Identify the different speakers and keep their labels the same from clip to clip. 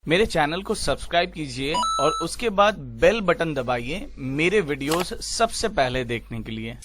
Speaker 1: मेरे चैनल को सब्सक्राइब कीजिए और उसके बाद बेल बटन दबाइए मेरे वीडियोस सबसे पहले देखने के लिए।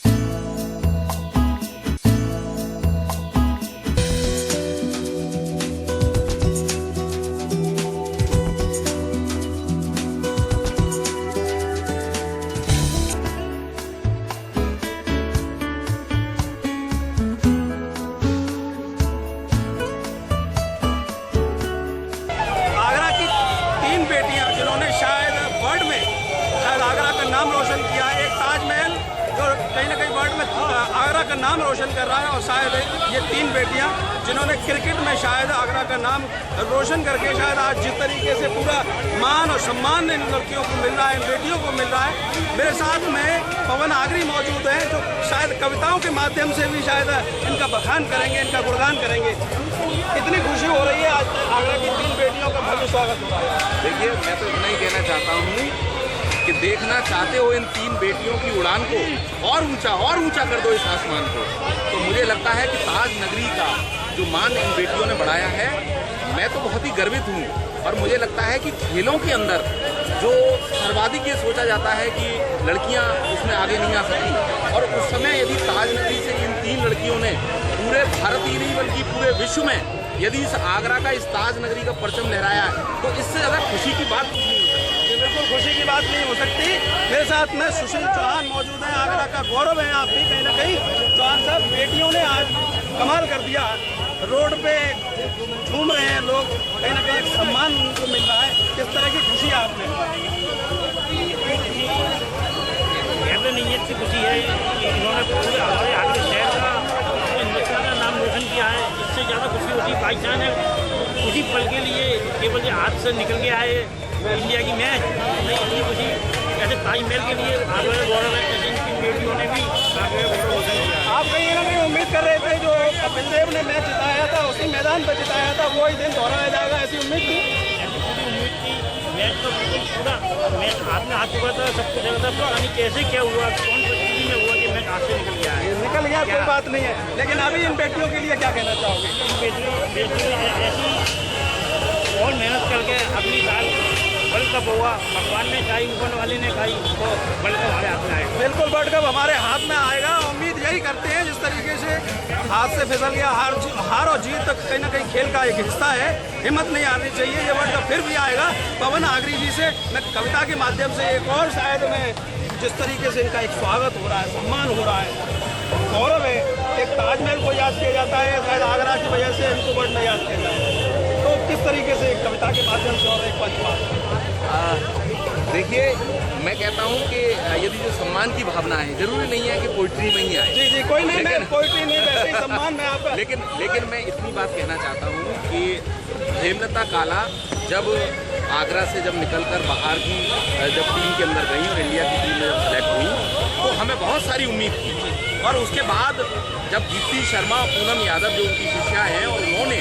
Speaker 2: नाम रोशन किया है। एक ताजमहल जो कहीं ना कहीं वर्ल्ड में आगरा का नाम रोशन कर रहा है, और शायद ये तीन बेटियां जिन्होंने क्रिकेट में शायद आगरा का नाम रोशन करके शायद आज जिस तरीके से पूरा मान और सम्मान इन लड़कियों को मिल रहा है, इन बेटियों को मिल रहा है। मेरे साथ में पवन आगरी मौजूद हैं जो शायद कविताओं के माध्यम से भी शायद इनका बखान करेंगे, इनका गुणगान करेंगे। कितनी खुशी हो रही है आज आगरा की तीन बेटियों का भव्य स्वागत हो रहा है।
Speaker 3: देखिए, मैं तो इतना ही कहना चाहता हूँ कि देखना चाहते हो इन तीन बेटियों की उड़ान को और ऊंचा कर दो इस आसमान को। तो मुझे लगता है कि ताज नगरी का जो मान इन बेटियों ने बढ़ाया है, मैं तो बहुत ही गर्वित हूँ। और मुझे लगता है कि खेलों के अंदर जो सर्वाधिक ये सोचा जाता है कि लड़कियाँ उसमें आगे नहीं आ सकती, और उस समय यदि ताज नगरी से इन तीन लड़कियों ने पूरे भारत ही नहीं बल्कि पूरे विश्व में यदि इस आगरा का, इस ताज नगरी का परचम लहराया है, तो इससे ज़्यादा खुशी की बात कुछ नहीं हो सकती।
Speaker 2: बिल्कुल खुशी की बात नहीं हो सकती। मेरे साथ में सुशील चौहान मौजूद हैं, आगरा का गौरव है आप भी कहीं ना कहीं। चौहान साहब, बेटियों ने आज कमाल कर दिया, रोड पे झूम रहे हैं लोग, कहीं ना कहीं एक सम्मान उनको मिल रहा है। किस तरह की खुशी है आपने?
Speaker 4: नहीं, अच्छी खुशी है। इन्होंने पूरे हमारे आगरा शहर का, हिंदुस्तान का नाम रोशन किया है। इससे ज़्यादा खुशी होती है। भाईजान है उसी पल के लिए केवल ये हाथ से निकल गया है इंडिया की मैच, इतनी खुशी ऐसे ताजमहल के लिए आगरा गौरव है। ऐसे इनकी बेटियों ने भी आगरा गौरव रोशन किया।
Speaker 2: आप कहीं ना कहीं उम्मीद कर रहे थे जो कपिल देव ने मैच जिताया था, उसी मैदान पर जिताया था, वही दिन दोहराया जाएगा, ऐसी उम्मीद थी?
Speaker 4: ऐसी पूरी उम्मीद थी। मैच तो पूरा मैच हाथ में आ चुका था, सब कुछ था। पता नहीं कैसे क्या हुआ, कौन परिस्थिति में हुआ कि मैच हाथ से निकल गया है।
Speaker 2: निकल गया कोई बात नहीं है, लेकिन अभी इन बेटियों के लिए क्या कहना चाहोगे?
Speaker 4: बेटियों ऐसी और मेहनत करके अगली साल वर्ल्ड कप हुआ, भगवान ने चाही, ऊपर वाले ने खाई, तो वर्ल्ड कप हमारे हाथ में आएगा।
Speaker 2: बिल्कुल वर्ल्ड कप हमारे हाथ में आएगा। उम्मीद यही करते हैं, जिस तरीके से हाथ से फिसल गया, हार और जीत तक कहीं ना कहीं खेल का एक हिस्सा है। हिम्मत नहीं हारनी चाहिए, ये वर्ल्ड कप फिर भी आएगा। पवन आगरी जी से मैं कविता के माध्यम से एक और शायद में जिस तरीके से इनका एक स्वागत हो रहा है, सम्मान हो रहा है, गौरव है। एक ताजमहल को याद किया जाता है, शायद आगरा की वजह से इनको वर्ल्ड में याद किया जाता है। तो किस तरीके से एक कविता के माध्यम से और एक पंचवाद?
Speaker 3: देखिए, मैं कहता हूँ कि यदि जो सम्मान की भावना है, जरूरी नहीं है कि पोइट्री में ही आए।
Speaker 2: जी जी, कोई नहीं, मैं पोइट्री नहीं, वैसे ही सम्मान में आपका।
Speaker 3: लेकिन मैं इतनी बात कहना चाहता हूँ कि हेमलता काला जब आगरा से जब निकलकर बाहर की जब टीम के अंदर गई और इंडिया की टीम में जब सेलेक्ट हुई, तो हमें बहुत सारी उम्मीद थी। और उसके बाद जब दीप्ति शर्मा और पूनम यादव जो उनकी शिष्या हैं, और उन्होंने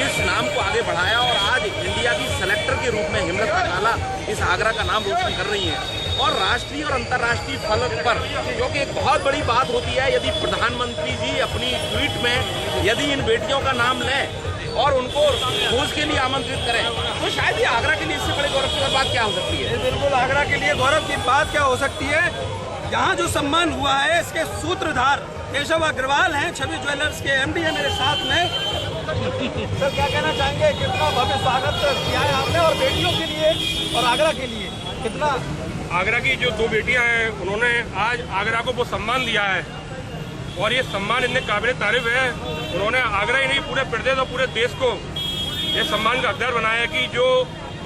Speaker 3: इस नाम को आगे बढ़ाया, और आज इंडिया की सेलेक्टर के रूप में हेमलता काला इस आगरा का नाम रोशन कर रही हैं। और राष्ट्रीय और अंतर्राष्ट्रीय फलक पर, क्योंकि एक बहुत बड़ी बात होती है, यदि प्रधानमंत्री जी अपनी ट्वीट में यदि इन बेटियों का नाम लें और उनको खोज के लिए आमंत्रित करें, तो शायद ये आगरा के लिए इससे बड़े गौरव की बात क्या हो सकती है?
Speaker 2: बिल्कुल, आगरा के लिए गौरव की बात क्या हो सकती है? यहाँ जो सम्मान हुआ है, इसके सूत्रधार केशव अग्रवाल हैं, छवि ज्वेलर्स के एमडी हैं मेरे साथ में। सर, क्या कहना चाहेंगे? कितना भव्य स्वागत किया है आपने, और बेटियों के लिए और आगरा के लिए कितना?
Speaker 5: आगरा की जो दो बेटियां हैं, उन्होंने आज आगरा को वो सम्मान दिया है, और ये सम्मान इतने काबिल तारीफ है। उन्होंने आगरा ही नहीं, पूरे प्रदेश और पूरे देश को ये सम्मान का हकदार बनाया है कि जो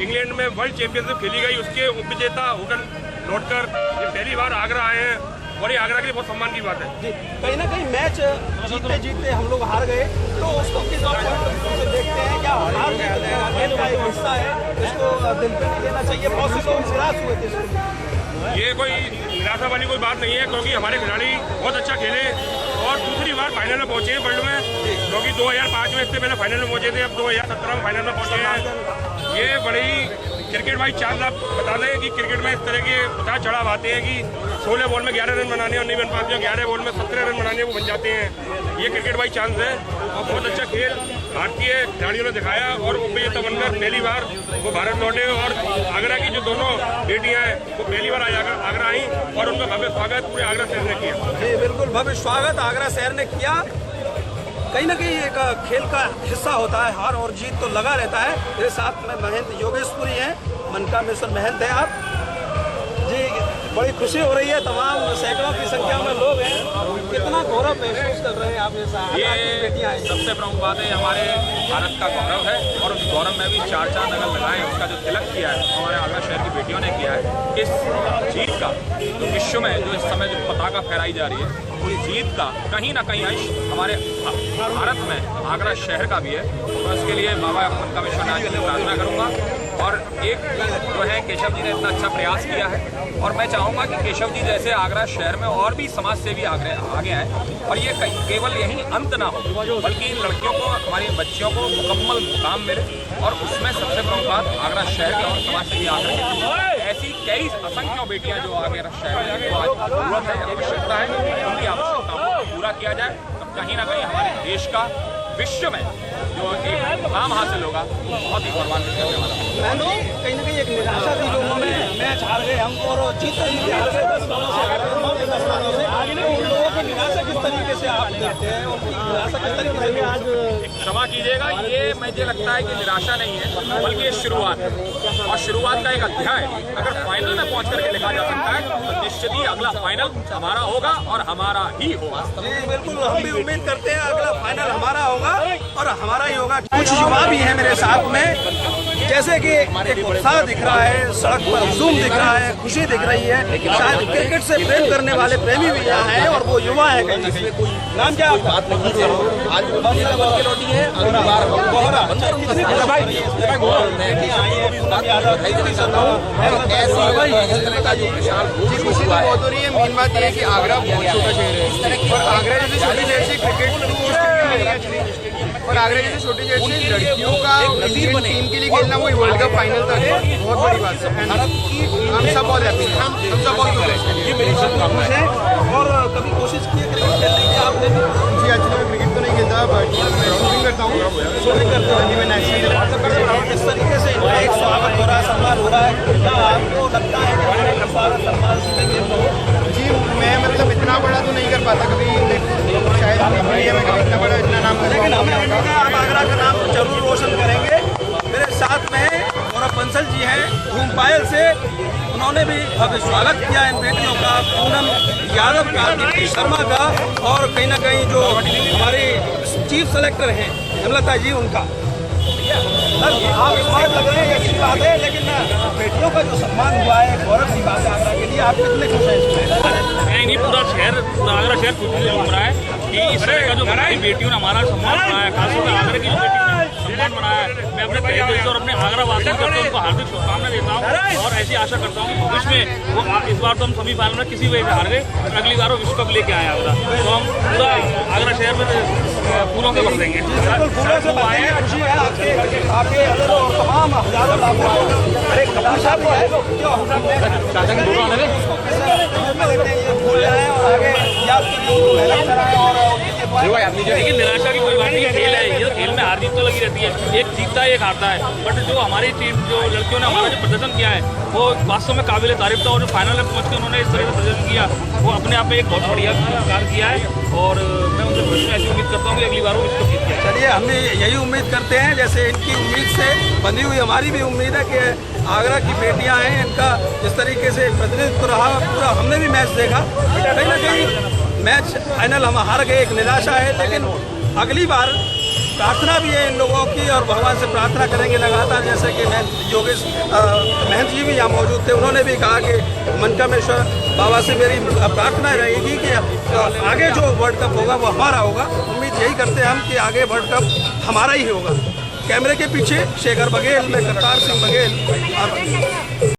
Speaker 5: इंग्लैंड में वर्ल्ड चैंपियनशिप खेली गई, उसके उपविजेता होकर लौटकर ये पहली बार आगरा आए हैं, और ये आगरा के लिए बहुत सम्मान की बात है।
Speaker 2: जी, कहीं ना कहीं मैच जीतते जीतते हम लोग हार गए, तो उसको किस से देखते हैं? क्या हार खेल का एक हिस्सा है, इसको दिल पे नहीं लेना चाहिए? बहुत से लोग निराश हुए थे।
Speaker 5: ये कोई निराशा वाली कोई बात नहीं है, क्योंकि हमारे खिलाड़ी बहुत अच्छा खेले और दूसरी बार फाइनल में पहुंचे हैं वर्ल्ड में, क्योंकि 2005 में इससे पहले फाइनल में पहुंचे थे, अब 2017 में फाइनल में पहुंचे हैं। ये बड़ी क्रिकेट भाई चांद आप बता दें कि क्रिकेट में इस तरह के उतार चढ़ाव आते हैं कि 16 बॉल में 11 रन बनाने और नहीं बन पाते हैं, 11 बॉल में 17 रन बनाने वो बन जाते हैं। ये क्रिकेट भाई चांस है, और बहुत अच्छा खेल भारतीय खिलाड़ियों ने दिखाया और उपविजेता बनकर पहली बार वो भारत लौटे और आगरा की जो दोनों बेटियां हैं वो पहली बार आगरा आई और उनका भव्य स्वागत पूरे आगरा शहर ने किया।
Speaker 2: जी बिल्कुल, भव्य स्वागत आगरा शहर ने किया। कहीं ना कहीं एक खेल का हिस्सा होता है, हार और जीत तो लगा रहता है। मेरे साथ में महंत योगेशपुरी हैं, मनकामेश्वर महंत है आप जी। बड़ी खुशी हो रही है, तमाम सैकड़ों की संख्या में लोग हैं। कितना गौरव महसूस कर रहे हैं आप?
Speaker 3: ये
Speaker 2: बेटियां हैं,
Speaker 3: सबसे प्रमुख बात है, हमारे भारत का गौरव है और उस गौरव में भी चार चांद अगर लगाएं, उसका जो तिलक किया है हमारे आगरा शहर की बेटियों ने किया है। इस जीत का जो विश्व में जो इस समय जो पताका फहराई जा रही है, उस जीत का कहीं ना कहीं अंश हमारे भारत में आगरा शहर का भी है। तो इसके लिए बाबा मनकामेश्वर नाथ जी से प्रार्थना करूँगा। और एक जो है केशव जी ने इतना अच्छा प्रयास किया है और मैं चाहूँगा कि केशव जी जैसे आगरा शहर में और भी समाज सेवी आगे आए और ये केवल यही अंत ना हो, बल्कि इन लड़कियों को, हमारी बच्चियों को मुकम्मल मुकाम मिले। और उसमें सबसे प्रमुख बात आगरा शहर का और समाज सेवी आगरा ऐसी कई असंख्यों बेटियां जो आगरा शहर में जरूरत है, आवश्यकता है, उनकी आवश्यकताओं को पूरा किया जाए। तो कहीं ना कहीं हमारे देश का विश्व में जो एक मुकाम हासिल होगा बहुत ही गौरवान्वित करने वाला है।
Speaker 2: कहीं ना कहीं एक निराशा थी जो उन्होंने मैच हार गए हम और जीत रही हार गए 10 सालों से। उन लोगों की निराशा किस तरीके से आप देखते हैं? उनकी निराशा किस तरीके से आज?
Speaker 3: क्षमा कीजिएगा, ये मुझे लगता है कि निराशा नहीं है, बल्कि ये शुरुआत है और शुरुआत का एक अध्याय अगर फाइनल में पहुंच करके लिखा जा सकता है तो निश्चित ही अगला फाइनल हमारा होगा और हमारा ही होगा।
Speaker 2: जी बिल्कुल, हम भी उम्मीद करते हैं अगला फाइनल हमारा होगा और हमारा ही होगा। कुछ युवा भी हैं मेरे साथ में, जैसे कि एक उत्साह दिख रहा है, सड़क पर हुजूम दिख रहा है, खुशी दिख रही है। शायद क्रिकेट से प्रेम करने वाले प्रेमी भी यहाँ हैं और वो युवा है। कहीं से नाम क्या आपका?
Speaker 6: खुशी तो बहुत हो रही है। मेन बात यह है कि आगरा बहुत छोटा शहर है और आगरा जैसे छोटी शहर से क्रिकेट और आगरा जैसे छोटे शहर से लड़कियों का इंडियन टीम के लिए खेलना वही वर्ल्ड कप फाइनल तक है, बहुत बड़ी बात है। हम सब बहुत हैप्पी हैं, हम सब बहुत खुश हैं।
Speaker 2: और कभी कोशिश की है क्रिकेट खेलने की आपने?
Speaker 6: जी एक्चुअली मैं क्रिकेट तो नहीं खेलता, बट शूटिंग करता हूँ।
Speaker 2: शूटिंग करते हैं मैं नेशनल। किस तरीके से इनका एक स्वागत हो रहा है, सम्मान हो रहा है, क्या आपको लगता है कि हमारे कपाल सम्मान मिलेंगे?
Speaker 6: जी मैं मतलब इतना बड़ा तो नहीं कर पाता कभी, शायद मैं कभी इतना बड़ा इतना नाम कर,
Speaker 2: लेकिन हमें उम्मीद है आप आगरा का नाम जरूर रोशन करेंगे। मेरे साथ में गौरव बंसल जी हैं धूम पायल से, उन्होंने भी भव्य स्वागत किया इन बेटियों का, पूनम यादव का, दीप्ति शर्मा का और कहीं ना कहीं जो हमारे चीफ सेलेक्टर हैं हेमलता जी उनका। आप स्मार्ट लग रहे हैं, अच्छी बात है, लेकिन बेटियों का जो सम्मान हुआ है गौरव की बात है आगरा के लिए, आप कितने खुश हैं इसमें?
Speaker 4: नहीं, पूरा शहर, आगरा शहर खुशी से घूम रहा है कि इस तरह का जो हमारी बेटियों ने हमारा सम्मान बनाया है, खासतौर पर आगरा की जो बेटियों ने सम्मान बनाया है। मैं अपने तहे दिल से और अपने आगरा वासियों को उनको हार्दिक शुभकामनाएं देता हूँ और ऐसी आशा करता हूँ कि भविष्य में वो इस बार तो हम सभी फाइनल में किसी वजह से हार गए, अगली बार वो विश्व कप लेके आए आगरा, तो हम पूरा आगरा शहर में फूलों से भर देंगे।
Speaker 2: फूलों से भर देंगे। खुशी है आपके और तमाम हजारों लाखों अरे कलाशा भी है जो फूल हैं और आगे याद मेहनत कराएं और
Speaker 4: देखिए निराशा की कोई बात नहीं, खेल है ये, खेल में हार जीत तो लगी रहती है, एक जीतता है एक हारता है, बट जो हमारी टीम जो लड़कियों ने हमारा जो प्रदर्शन किया है वो वास्तव में काबिल तारीफ था और जो फाइनल में पहुंच के उन्होंने इस तरह से प्रदर्शन किया वो अपने आप में एक बहुत बढ़िया कार्य किया है और मैं उनसे भविष्य में ऐसी उम्मीद करता हूँ कि अगली बार वो इसको जीत किया।
Speaker 2: चलिए हम यही उम्मीद करते हैं, जैसे इनकी उम्मीद से बंधी हुई हमारी भी उम्मीद है कि आगरा की बेटियां हैं, इनका जिस तरीके से प्रतिनिधित्व रहा पूरा, हमने भी मैच देखा, कहीं ना कहीं मैच फाइनल हम हार गए, एक निराशा है, लेकिन अगली बार प्रार्थना भी है इन लोगों की और भगवान से प्रार्थना करेंगे लगातार। जैसे कि योगेश महंत जी भी यहाँ मौजूद थे, उन्होंने भी कहा कि मनकामेश्वर बाबा से मेरी प्रार्थना रहेगी कि आगे जो वर्ल्ड कप होगा वो हमारा होगा। उम्मीद यही करते हैं हम कि आगे वर्ल्ड कप हमारा ही होगा। कैमरे के पीछे शेखर बघेल, मैं करतार सिंह बघेल।